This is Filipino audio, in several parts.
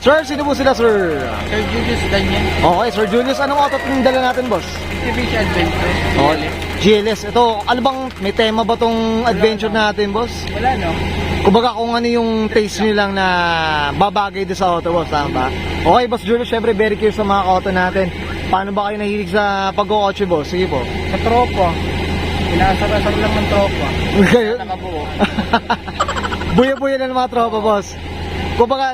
Sir, sino po sila, sir? Sir Julius Daniel. Okay, Sir Julius, anong auto yung dala natin, boss? Mitsubishi Adventure. Okay. GLS. Ito, ano bang, may tema ba tong adventure natin, boss? Wala, no? Kumbaga kung ano yung taste nyo lang na babagay doon sa auto, boss, tama ba? Okay, boss Julius, syempre very curious sa mga auto natin. Paano ba kayo nahilig sa pag-kotse, boss? Sige po. Sa tropa. Inaasar-asar lang ng tropa. Kayo? Nakabuo. Buya-buya na ng mga tropa, boss. Kumbaga,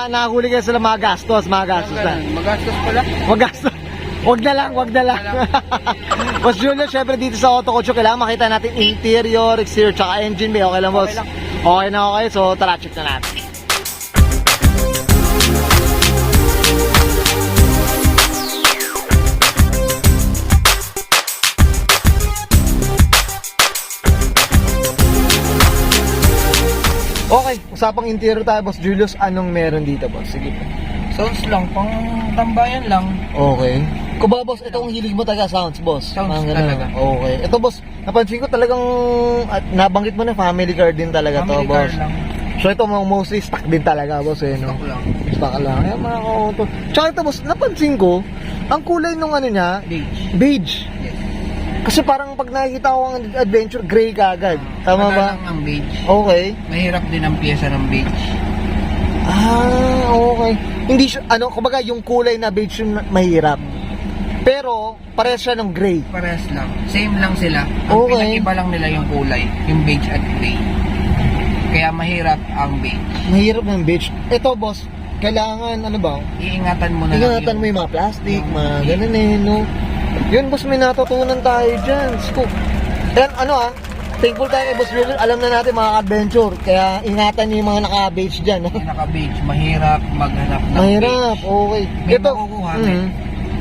nahuli kayo sila mga gastos na. Magastos pala. Magastos. Wag na lang. Boss Julius, syempre dito sa Auto Kotse, kailangan makita natin interior, exterior, tsaka engine bay. Okay lang, boss? Okay lang. Okay na okay, so tara, check na natin. Okay, usapang interior tayo, boss Julius. Anong meron dito, boss? Sige po. Sounds lang, pang tambayan lang. Okay. Kumbaga, boss, ito ang hilig mo talaga, sounds, boss. Sounds Parang ganun. talaga. Okay. Ito, boss, napansin ko talagang, at nabanggit mo na family car din talaga to, Family boss. car lang. So, ito mostly stock din talaga, boss, eh, no? Stock lang. Stock lang. Ayan, mga auto. Tsaka ito, boss, napansin ko, ang kulay nung ano niya, Beige. beige. Yes. Kasi parang pag nakikita ko ang adventure, gray ka agad. Tama ba? Madalang ang beige. Okay. Mahirap din ang pyesa ng beige. Ah, okay. Hindi siya, ano, kumbaga yung kulay na beige yung mahirap. Pero, parehas siya ng gray. Parehas lang. Same lang sila. Ang Okay. pinag-iba lang nila yung kulay. Yung beige at gray. Kaya mahirap ang beige. Mahirap ng beige. Ito, boss, kailangan, ano ba? Iingatan mo na lang Ingatan mo yung mga plastic, mga ganun eh, no? Yun, boss, may natutunan tayo dyan. Scoop. Yan, ano thankful tayo kay Boss William. Alam na natin mga adventure. Kaya ingatan niyo yung mga naka-beige dyan. No? Yung naka-beige, mahirap maghanap ng Mahirap, beige. okay. May makukuha,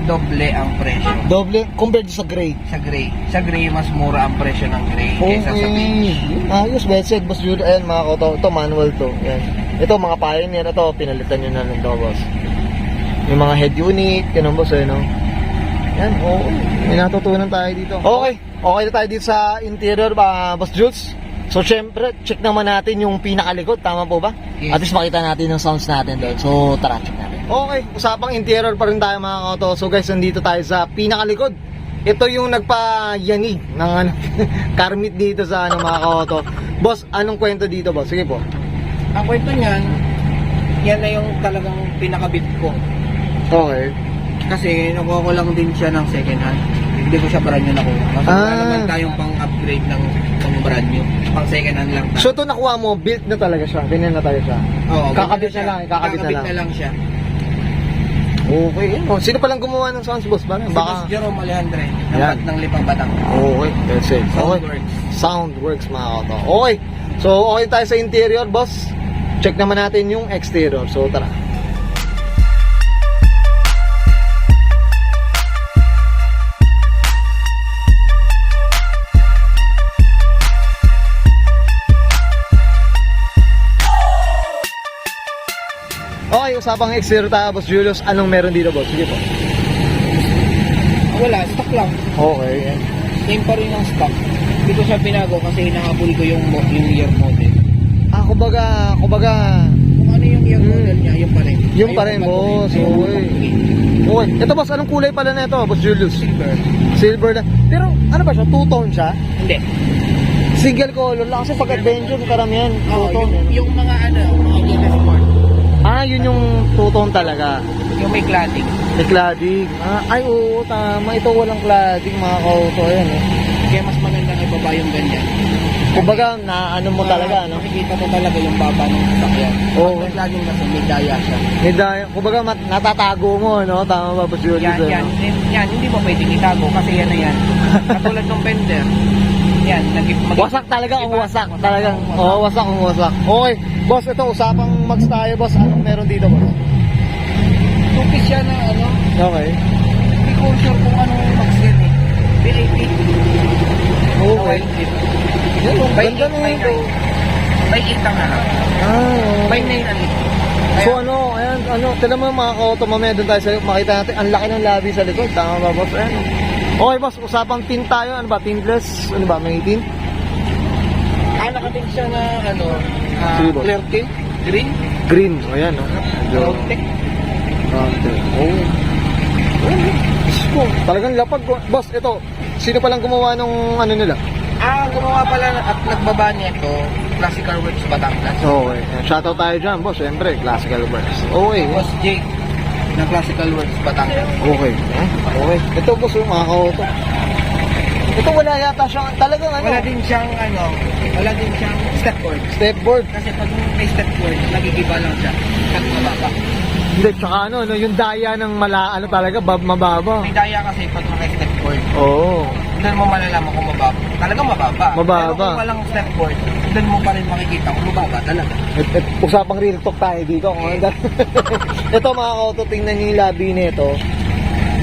doble ang presyo. Doble, compared sa gray. Sa gray. Sa gray, mas mura ang presyo ng gray kaysa sa beige. Ayos, well said, Boss Jude. Ayan, mga koto. Ito, manual to. Ayan. Ito, mga pioneer. Ito, pinalitan nyo na ng to, boss. Yung mga head unit, ganun, boss, no? Yan, okay. May natutunan tayo dito. Okay. Okay na tayo dito sa interior, Boss Jules. So, syempre, check naman natin yung pinakalikod. Tama po ba? Yes. At least makita natin yung sounds natin doon. So, tara, check natin. Okay, usapang interior pa rin tayo, mga koto. So, guys, nandito tayo sa pinakalikod. Ito yung nagpayanig ng ano, karmit dito sa ano, mga koto. Boss, anong kwento dito, boss? Sige po. Ang kwento niyan, yan na yung talagang pinakabit ko. Okay. Kasi nakuha ko lang din siya ng second hand. Hindi ko siya brand new nakuha. Kasi wala naman tayong pang-upgrade ng pang brand new. Pang second hand lang tayo. So, ito nakuha mo, built na talaga siya. Ganyan na talaga siya. Oo, kakabit ganyan na lang, kakabit na lang. na lang siya. Okay. Oh, sino palang gumawa ng sounds, boss? Si Boss Jerome Alejandre, Yan. ng Lipang Batang. Okay, that's it. Okay. Soundworks. Soundworks, mga koto. Okay. So, okay tayo sa interior, boss. Check naman natin yung exterior. So, tara. Okay, usapang exterior tayo, Boss Julius. Anong meron dito, boss? Sige po. Wala, stock lang. Okay. Same pa rin ang stock. Hindi ko siya binago kasi hinahabol ko yung year model. Ah, kumbaga, Kung ano yung year model niya, yung pa rin. yung pa rin, boss. Okay. Okay. Ito, boss, anong kulay pala na ito, Boss Julius? Silver. Silver na. Pero, ano ba siya? Two-tone siya? Hindi. Single color lang. Kasi pag adventure, karamihan, Oo, two-tone. yung mga mga Guinness Sport. Ah, yun yung two-tone talaga. Yung may cladding. May cladding. Ah, ay, oo, tama. Ito walang cladding, mga kauto. Ayan, eh. Kaya mas maganda na ibaba yung ganyan. Kumbaga, naano mo talaga, no? Makikita mo talaga yung baba ng sasakyan. Oo. May cladding kasi may daya siya. May dahil, kumbaga, natatago mo, no? Tama ba, Boss Julius? Yan, hindi mo pwedeng itago kasi yan na yan. Katulad ng fender. Yan, Wasak talaga kung wasak. Talagang, oo, wasak kung wasak. Okay, boss, ito, usapang mags tayo, boss. Anong meron dito, boss? Tupis siya na Okay. hindi ko sure kung ano yung max yan eh. B80. Okay. Yan, ang By ganda 8, na by yun. 9. By 8 lang na lang. Ah, By 9 ang ito. so ano, ayan, tinan mo mga kauto, mamaya doon tayo sa makita natin, ang laki ng labi sa likod. Tama ba, boss? Ayan. Okay, boss, usapang tint tayo. Ano ba, tintless? Ano ba, may tint? Nakating siya na Sige, boss. clear tint. Green. Green. O yan, no? Medyo... Roundtech. Oh. Diyos ko, talagang lapag. Boss, ito, sino palang gumawa nung ano nila? Gumawa pala at nagbaba niya ito, Classical Works Batangas. Okay. Shoutout tayo dyan, boss. Siyempre, Classical Works. Okay. Boss Jake ng Classical Works Batangas. Okay. Okay. Ito, boss, yung mga kauto. Ito, wala yata siyang talagang ano. Wala din siyang step board. Step board. Kasi pag may step board, nagigiba lang siya. Pag mababa. Hindi, tsaka ano, yung daya ng ano talaga, mababa. May daya kasi pag may step board. Oo. Doon mo malalaman kung mababa. Talagang mababa. Mababa. Pero kung walang step board, doon mo pa rin makikita kung mababa talaga. Usapang real talk tayo dito. Ito mga kauto, tingnan niyo yung labi nito.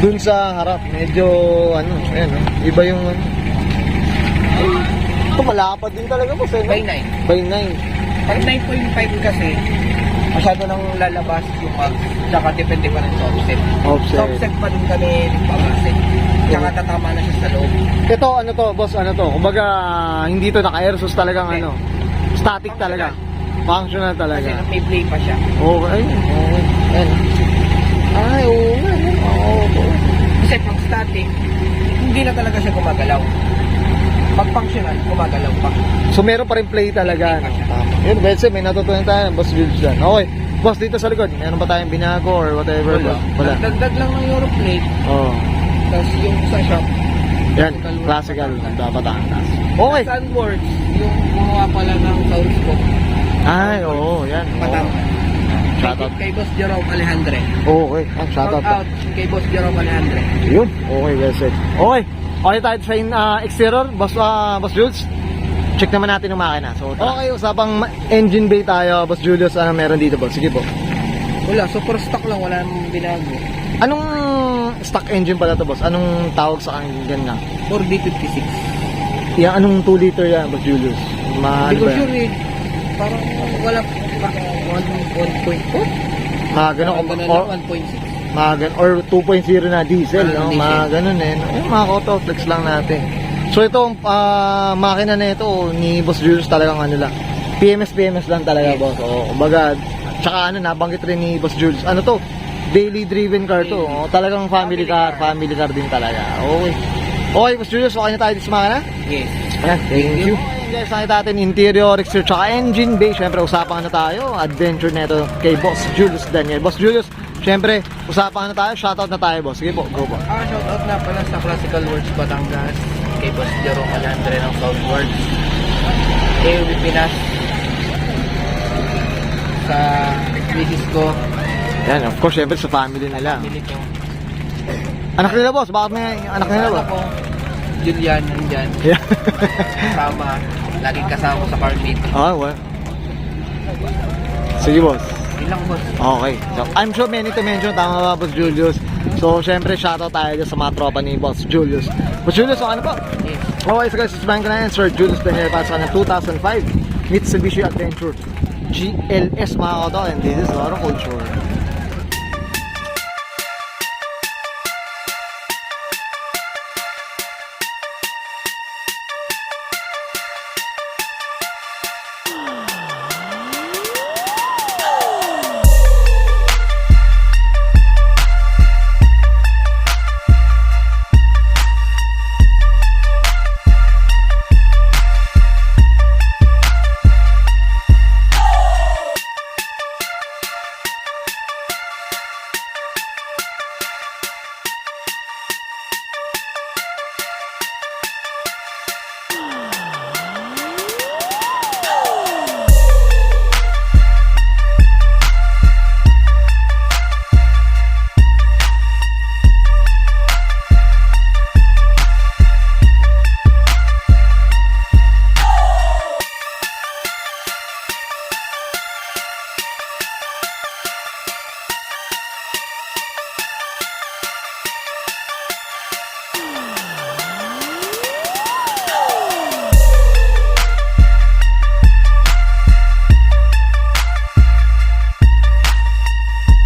Dun sa harap, medyo ano, ayan, iba yung ano. Ito malapad din talaga po sa By 9. By 9. Pag 9.5 kasi, masyado nang lalabas yung mag, tsaka depende pa rin sa offset. Offset. Sa offset pa din kami nagpapase. Tsaka tatama na siya sa loob. Ito, ano to, boss, ano to? Kumbaga, hindi to naka-airsus talagang ano. Static talaga. Functional Kasi talaga. may play pa siya. Okay, okay. Ayan. Ay, oo nga. Oo. Kasi pag static, hindi na talaga siya gumagalaw. Pag functional, gumagalaw pa. So meron pa rin play talaga. No? Tama. Yun, Betse, may natutunan tayo. Boss Jules dyan. Okay. Boss, dito sa likod, meron pa tayong binago or whatever. Wala. Dagdag lang ng Europlate. Oo. Tapos yung sa shop. Yan, classical. Dapat antas. Okay. Sunworks, yung gumawa pala ng Soundscope. Ay, oo. Yan. Patang. Shoutout. Kay Boss Jerome Alejandre. Okay. Shoutout. Shout out kay Boss Jerome Alejandre. Yun. Okay, well said. Okay. Okay tayo sa exterior, Boss Jules. Check naman natin yung makina. So, okay, usapang engine bay tayo, Boss Julius. Ano meron dito, boss? Sige po. Wala, super stock lang. Wala namang binago. Anong stock engine pala to, boss? Anong tawag sa kanya? 4D56. Yan, anong 2 liter yan, Boss Julius? Hindi ko Ano ba yan? sure eh. Parang wala pa. 1.4? Mga ganun, Parang ganun or, lang, 1.6. mga ganun, or 2.0 na diesel, no? Diesel. Mga ganun eh. No? Yung mga auto, flex lang natin. So itong makina na ito ni Boss Julius talagang ano lang. PMS lang talaga, Yes. boss. O, kumbaga, tsaka ano, nabanggit rin ni Boss Jules. Ano to? Daily driven car to. O, talagang family car din talaga. Okay. Okay, Boss Julius, okay na tayo dito sa makina? Yes. Ayan, thank you. Guys, nakita natin interior, exterior, tsaka engine bay. Siyempre, usapan na tayo. Adventure neto kay Boss Julius Daniel. Boss Julius, siyempre, usapan na tayo. Shoutout na tayo, boss. Sige po, go po. Shout out na pala sa Classical Works Batangas. Kay Boss Jerome Alejandre ng Southworks. Kay Ubi Pinas. Sa misis ko. Yan, of course, siyempre sa family nila. Pilit yung Anak nila, boss. Bakit may anak nila, anak boss? ko. Julian, nandyan. Yeah. Kasama. Laging kasama sa car meet. Well. Sige, boss. Ilang boss. Okay. So, I'm sure many to mention. Tama ba, Boss Julius? So, syempre, shoutout tayo dyan sa mga tropa ni Boss Julius. Boss Julius, ano po? Yes. Okay, so guys, susbahan ko na yan, Sir Julius Daniel para sa 2005 Mitsubishi Adventure GLS, mga koto. And this is Oro Culture.